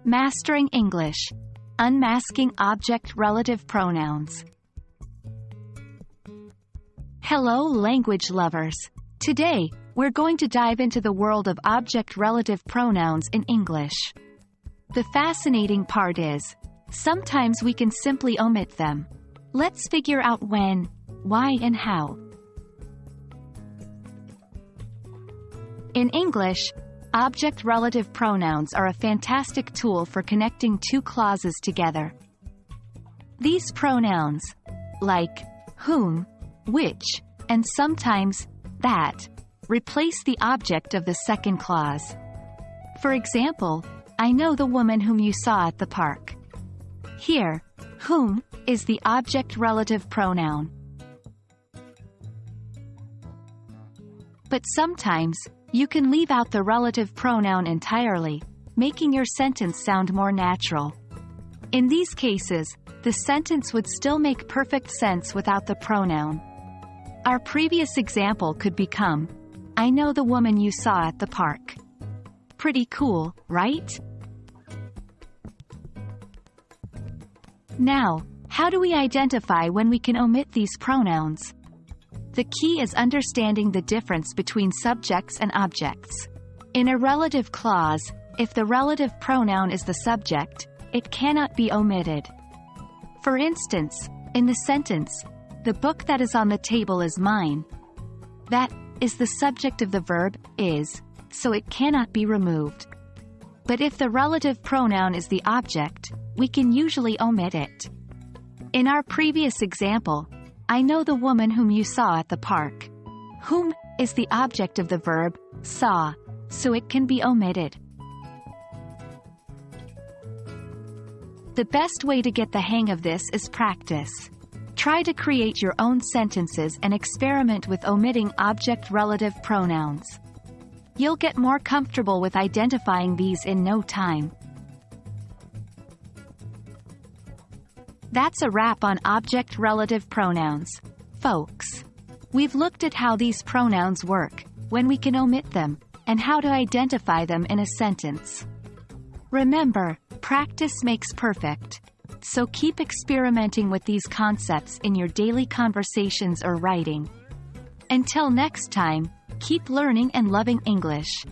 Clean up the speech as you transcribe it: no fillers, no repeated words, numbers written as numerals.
Mastering English. Unmasking Object Relative Pronouns. Hello language lovers. Today, we're going to dive into the world of object relative pronouns in English. The fascinating part is, sometimes we can simply omit them. Let's figure out when, why and how. In English, object relative pronouns are a fantastic tool for connecting two clauses together. These pronouns, like whom, which, and sometimes that, replace the object of the second clause. For example, I know the woman whom you saw at the park. Here, whom is the object relative pronoun. But sometimes, you can leave out the relative pronoun entirely, making your sentence sound more natural. In these cases, the sentence would still make perfect sense without the pronoun. Our previous example could become, I know the woman you saw at the park. Pretty cool, right? Now, how do we identify when we can omit these pronouns? The key is understanding the difference between subjects and objects. In a relative clause, if the relative pronoun is the subject, it cannot be omitted. For instance, in the sentence, the book that is on the table is mine. That is the subject of the verb is, so it cannot be removed. But if the relative pronoun is the object, we can usually omit it. In our previous example, I know the woman whom you saw at the park. Whom is the object of the verb saw, so it can be omitted. The best way to get the hang of this is practice. Try to create your own sentences and experiment with omitting object relative pronouns. You'll get more comfortable with identifying these in no time. That's a wrap on object relative pronouns, folks. We've looked at how these pronouns work, when we can omit them, and how to identify them in a sentence. Remember, practice makes perfect. So keep experimenting with these concepts in your daily conversations or writing. Until next time, keep learning and loving English.